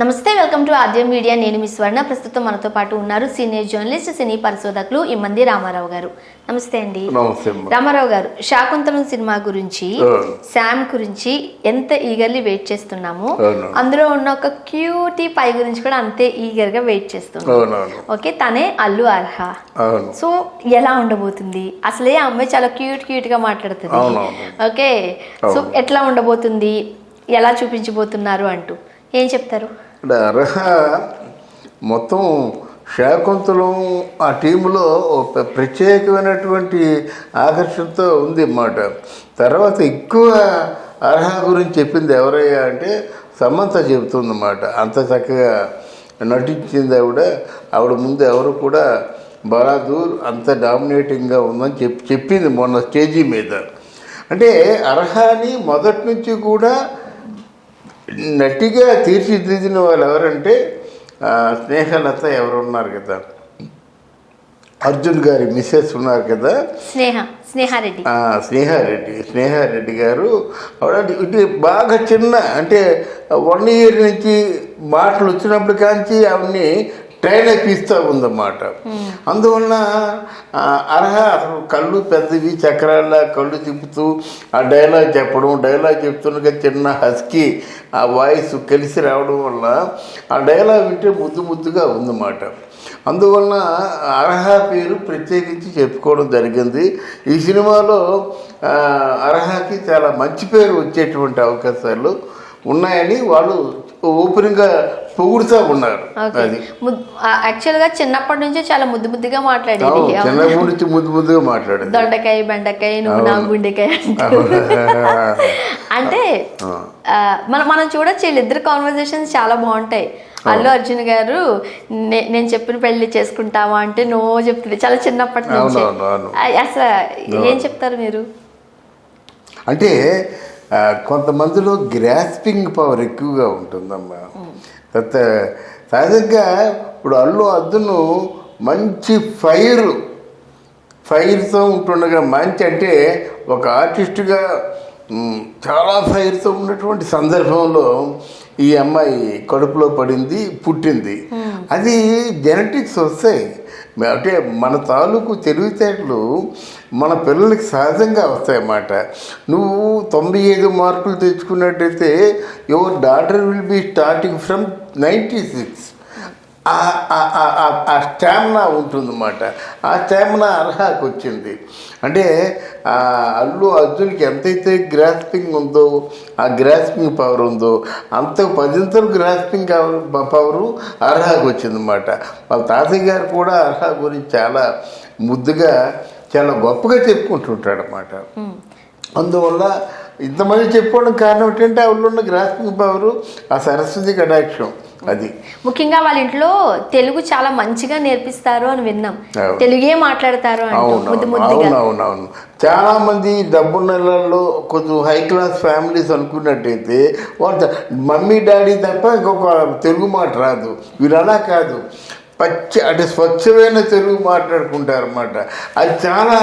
నమస్తే, welcome to Aadyam media. నేను మీ స్వర్ణ. ప్రస్తుతం మనతో పాటు ఉన్నారు సీనియర్ జర్నలిస్ట్, సినీ పరిశోధకులు ఇమ్మంది రామారావు గారు. నమస్తే అండి. రామారావు గారు, శాకుంతలం సినిమా గురించి, శామ్ గురించి ఎంత ఈగర్లీ వెయిట్ చేస్తున్నాము, అందులో ఉన్న ఒక క్యూటీ పై గురించి కూడా అంతే ఈగర్ గా వెయిట్ చేస్తున్నాము. ఓకే, తనే అల్లు అర్హ. సో ఎలా ఉండబోతుంది అసలే? ఆ అమ్మాయి చాలా క్యూట్ గా మాట్లాడుతుంది. ఓకే, సో ఎట్లా ఉండబోతుంది, ఎలా చూపించబోతున్నారు అంటూ ఏం చెప్తారు? అర్హ మొత్తం శాకుంతలం ఆ టీంలో ఒక ప్రత్యేకమైనటువంటి ఆకర్షణతో ఉంది అన్నమాట. తర్వాత ఎక్కువ అర్హ గురించి చెప్పింది ఎవరయ్యా అంటే సమంత చెబుతుందన్నమాట. అంత చక్కగా నటించింది ఆవిడ ముందు ఎవరు కూడా బహాదూర్ అంత డామినేటింగ్గా ఉందని చెప్పింది మొన్న స్టేజీ మీద. అంటే అర్హాని మొదటి నుంచి కూడా నటిగా తీర్చిదిద్దిన వాళ్ళు ఎవరంటే స్నేహలత ఎవరున్నారు కదా, అర్జున్ గారి మిస్సెస్ ఉన్నారు కదా, స్నేహారెడ్డి గారు. ఇది బాగా చిన్న అంటే 1 year నుంచి మాటలు వచ్చినప్పుడు కాంచి అవన్నీ ట్రైన్ అయిపిస్తూ ఉందన్నమాట. అందువలన అర్హ అసలు కళ్ళు పెద్దవి చక్రాల్లా కళ్ళు తిప్పుతూ ఆ డైలాగ్ చెప్తుండగా చిన్న హస్కీ ఆ వాయిస్ కలిసి రావడం వల్ల ఆ డైలాగ్ వింటే ముద్దుగా ఉందన్నమాట. అందువలన అర్హ పేరు ప్రత్యేకించి చెప్పుకోవడం జరిగింది. ఈ సినిమాలో అర్హకి చాలా మంచి పేరు వచ్చేటువంటి అవకాశాలు ఉన్నాయని వాళ్ళు ఓపెన్గా పొగుడుతూ ఉన్నారు. అది యాక్చువల్ గా చిన్నప్పటి నుంచి చాలా ముద్దుగా మాట్లాడేది. చిన్నప్పటి నుంచి ముద్దుగా మాట్లాడేది. దొండకాయ బెండకాయ నువ్వు నా గుండెకాయ అంటే మనం చూడొచ్చు. వీళ్ళిద్దరు కాన్వర్జేషన్స్ చాలా బాగుంటాయి. అల్లు అర్జున్ గారు నేను చెప్పిన పెళ్లి చేసుకుంటావా అంటే నో చెప్తుంది చాలా చిన్నప్పటి నుంచి. అసలు ఏం చెప్తారు మీరు? అంటే కొంతమందిలో గ్రాస్పింగ్ పవర్ ఎక్కువగా ఉంటుందమ్మా. సహజంగా ఇప్పుడు అల్లు అర్జున్ మంచి ఫైర్తో ఉంటుండగా, మంచి అంటే ఒక ఆర్టిస్టుగా చాలా ఫైర్తో ఉన్నటువంటి సందర్భంలో ఈ అమ్మాయి కడుపులో పుట్టింది. అది జెనెటిక్స్ వస్తాయి. అంటే మన తాలూకు తెలివితేటలు మన పిల్లలకి సహజంగా వస్తాయన్నమాట. నువ్వు 95 మార్కులు తెచ్చుకున్నట్టయితే your daughter will be starting from 96. ఆ స్టామినా ఉంటుందన్నమాట. ఆ స్టామినా అర్హకు వచ్చింది. అంటే అల్లు అర్జున్కి ఎంతైతే గ్రాస్పింగ్ ఉందో, ఆ గ్రాస్పింగ్ పవర్ ఉందో అంత 10 గ్రాస్పింగ్ పవరు అర్హకు వచ్చిందన్నమాట. వాళ్ళ తాతయ్య గారు కూడా అర్హ గురించి చాలా ముద్దుగా చాలా గొప్పగా చెప్పుకుంటుంటాడు అన్నమాట. అందువల్ల ఇంతమంది చెప్పుకోవడం కారణం ఏంటంటే ఆవిడలో ఉన్న గ్రాస్పింగ్ పవరు, ఆ సరస్వతి కటాక్షం. అది ముఖ్యంగా వాళ్ళ ఇంట్లో తెలుగు చాలా మంచిగా నేర్పిస్తారు అని విన్నాం. తెలుగే మాట్లాడతారు. అవునవును. చాలా మంది డబ్బున్నలలో కొంచెం హై క్లాస్ ఫ్యామిలీస్ అనుకున్నట్టయితే వాళ్ళ మమ్మీ డాడీ తప్ప ఇంకొక తెలుగు మాట రాదు. వీళ్ళు అలా కాదు, అంటే స్వచ్ఛమైన తెలుగు మాట్లాడుకుంటారన్నమాట. అది చాలా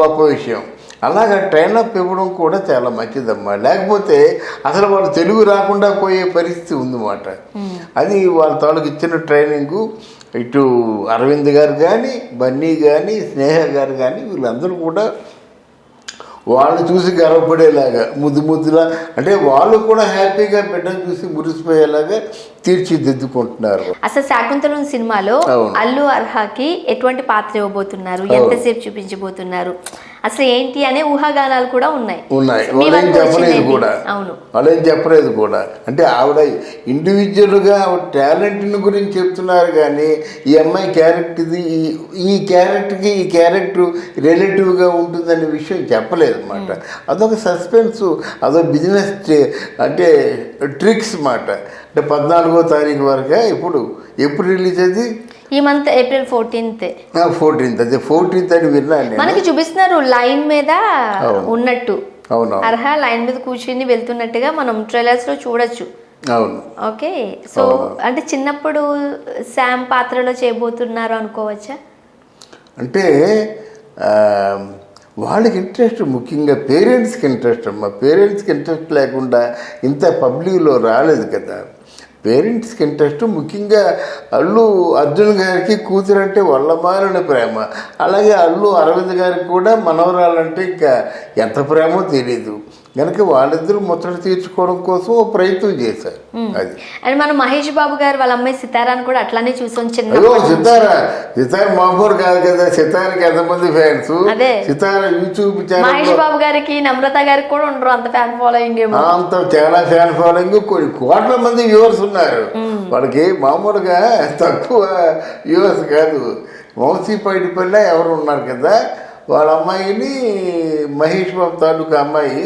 గొప్ప విషయం. అలాగా ట్రైనప్ ఇవ్వడం కూడా చాలా మంచిదమ్మా. లేకపోతే అసలు వాళ్ళు తెలుగు రాకుండా పోయే పరిస్థితి ఉందన్నమాట. అది వాళ్ళ తాలూకు ఇచ్చిన ట్రైనింగు ఇటు అరవింద్ గారు కానీ, బన్నీ కానీ, స్నేహ గారు కానీ వీళ్ళందరూ కూడా వాళ్ళు చూసి గర్వపడేలాగా ముద్దులా, అంటే వాళ్ళు కూడా హ్యాపీగా బిడ్డను చూసి మురిసిపోయేలాగా తీర్చిదిద్దుకుంటున్నారు. అసలు శాకుంతలం సినిమాలో అల్లు అర్హకి ఎటువంటి పాత్ర ఇవ్వబోతున్నారు, ఎంతసేపు చూపించబోతున్నారు, అసలు ఏంటి అనే ఊహాగానాలు కూడా ఉన్నాయి. వాళ్ళేం చెప్పలేదు కూడా. అంటే ఆవిడ ఇండివిజువల్గా ఆవిడ టాలెంట్ని గురించి చెప్తున్నారు కానీ ఈ అమ్మాయి క్యారెక్టర్ ఇది, ఈ క్యారెక్టర్ రిలేటివ్గా ఉంటుందనే విషయం చెప్పలేదు అన్నమాట. అదొక సస్పెన్స్, అదొక బిజినెస్ అంటే ట్రిక్స్ అన్నమాట. అంటే 14వ తారీఖు వరకే. ఎప్పుడు రిలీజ్ అది? ఈ మంత్ April 14th. అదే 14th అని విన్నాను. మనకి చూపిస్తున్నారు లైన్ మీద ఉన్నట్టు. అర్హ లైన్ మీద కూర్చుని వెళ్తున్నట్టుగా మనం ట్రైలర్స్ లో చూడొచ్చు. అవును. ఓకే, సో అంటే చిన్నప్పుడు శామ్ పాత్రలో చేయబోతున్నారు అనుకోవచ్చా? అంటే వాళ్ళకి ఇంట్రెస్ట్, ముఖ్యంగా పేరెంట్స్కి ఇంట్రెస్ట్ అమ్మా. పేరెంట్స్కి ఇంట్రెస్ట్ లేకుండా ఇంత పబ్లిక్లో రాలేదు కదా. పేరెంట్స్కి ఇంట్రెస్ట్, ముఖ్యంగా అల్లు అర్జున్ గారికి కూతురంటే వల్లమాలిన ప్రేమ. అలాగే అల్లు అరవింద్ గారికి కూడా మనవరాలంటే ఇంకా ఎంత ప్రేమో తెలీదు. కనుక వాళ్ళిద్దరూ ముచ్చట తీర్చుకోవడం కోసం ఓ ప్రయత్నం చేశారు. అది అండ్ మనం మహేష్ బాబు గారు వాళ్ళ అమ్మాయి సితారాని కూడా అట్లానే చూసాం. అయ్యో సితార మామూలు కాదు కదా, సితారకి ఎంతమంది fans. Sitara YouTube channel Mahesh Babu గారికి నమ్రత గారికి కూడా ఉండరు అంత ఫ్యాన్ ఫాలోయింగ్. అంత చాలా ఫ్యాన్ ఫాలోయింగ్, కొన్ని కోట్ల మంది వ్యూవర్స్ ఉన్నారు. వాళ్ళకి మామూలుగా తక్కువ వ్యూవర్స్ కాదు. వంశీ పైడిపల్లి ఎవరు ఉన్నారు కదా, వాళ్ళ అమ్మాయిని మహేష్ బాబు తాలూకా అమ్మాయి,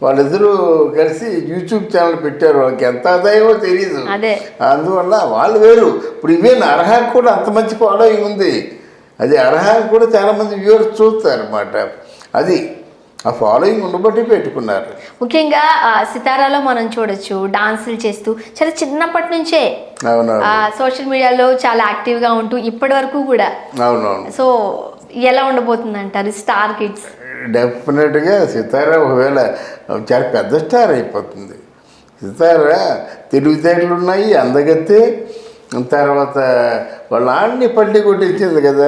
వాళ్ళిద్దరూ కలిసి యూట్యూబ్ ఛానల్ పెట్టారు. వాళ్ళకి ఎంత ఆదాయమో తెలియదు. అందువల్ల వాళ్ళు వేరు. ఇప్పుడు ఇవేనా అర్హాకి కూడా అంత మంచి ఫాలోయింగ్ ఉంది. అది అర్హాకి కూడా చాలామంది వ్యూవర్స్ చూస్తారు అన్నమాట. అది ఆ ఫాలోయింగ్ ఉండబట్టి పెట్టుకున్నారు. ముఖ్యంగా సితారాలో మనం చూడొచ్చు డాన్సులు చేస్తూ చాలా చిన్నప్పటి నుంచే సోషల్ మీడియాలో చాలా యాక్టివ్గా ఉంటూ ఇప్పటి వరకు కూడా. అవునవును. సో ఎలా ఉండబోతుంది అంటారు స్టార్ కిడ్స్? డెఫినెట్గా సితార ఒకవేళ చాలా పెద్ద స్టార్ అయిపోతుంది. సితార తెలివితేటలు ఉన్నాయి, అందగత్తే. తర్వాత వాళ్ళ నాన్ని పల్లి కొట్టించింది కదా,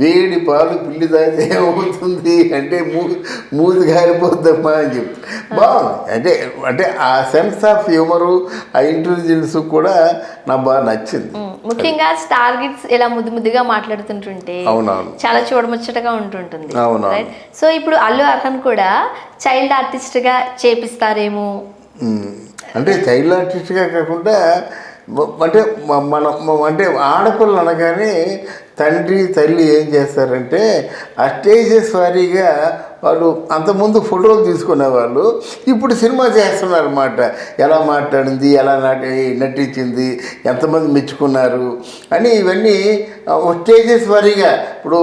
వేడి పాలు పిల్లి తాగితే ఏమవుతుంది అంటే మూతి గారిపోద్దమ్మా అని చెప్పి బాగుంది. అంటే అంటే ఆ సెన్స్ ఆఫ్ హ్యూమరు, ఆ ఇంటెలిజెన్స్ కూడా నాకు బాగా నచ్చింది. ముఖ్యంగా స్టార్ కిడ్స్ ఇలా ముద్దు ముద్దుగా మాట్లాడుతుంటుంటే అవునవును చాలా చూడముచ్చటగా ఉంటుంటుంది. అవునవును. సో ఇప్పుడు అల్లు అర్హన్ కూడా చైల్డ్ ఆర్టిస్ట్గా చేపిస్తారేమో. అంటే చైల్డ్ ఆర్టిస్ట్గా కాకుండా అంటే అంటే ఆడపిల్లలు అనగానే తండ్రి తల్లి ఏం చేస్తారంటే ఆ స్టేజెస్ వారీగా వాళ్ళు అంతకుముందు ఫోటోలు తీసుకునేవాళ్ళు, ఇప్పుడు సినిమా చేస్తున్నారు అన్నమాట. ఎలా మాట్లాడింది, ఎలా నటించింది, ఎంతమంది మెచ్చుకున్నారు అని ఇవన్నీ స్టేజెస్ వారీగా. ఇప్పుడు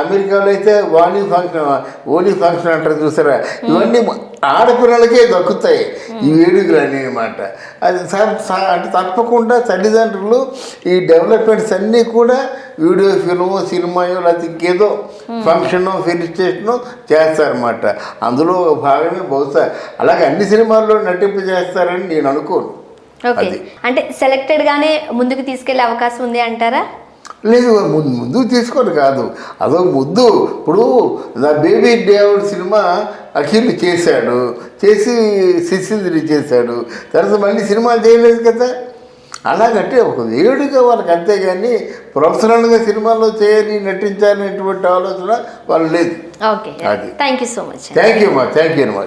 అమెరికాలో అయితే ఓలీ ఫంక్షన్ అంటారు చూసారా, ఇవన్నీ ఆడపిల్లలకే దక్కుతాయి ఈ వేడుకలు అన్నమాట. అది అంటే తప్పకుండా తల్లిదండ్రులు ఈ డెవలప్మెంట్స్ అన్నీ కూడా వీడియో ఫిల్మో సినిమాయో లేకపోతే ఇంకేదో ఫంక్షనో ఫెలిస్టేషనో చేస్తారన్నమాట. అందులో భాగమే బహుశా అలాగే అన్ని సినిమాల్లో నటింపు చేస్తారని నేను అనుకోను. అంటే సెలెక్టెడ్ గానే ముందుకు తీసుకెళ్లే అవకాశం ఉంది అంటారా? లేదు, ముందుకు తీసుకొని కాదు, అదొక ముద్దు. ఇప్పుడు నా బేబీ డేవిడ్ సినిమా అఖిల్ చేశాడు, చేసి శిశింద్రి చేశాడు, తర్వాత మళ్ళీ సినిమాలు చేయలేదు కదా. అలాగంటే ఒక వేడుగా వాళ్ళకి, అంతేగాని ప్రొఫెషనల్గా సినిమాల్లో చేయాలి నటించాలనేటువంటి ఆలోచన వాళ్ళు లేదు. Okay, thank you so much. Thank you అమ్మా, థ్యాంక్ యూ అమ్మా.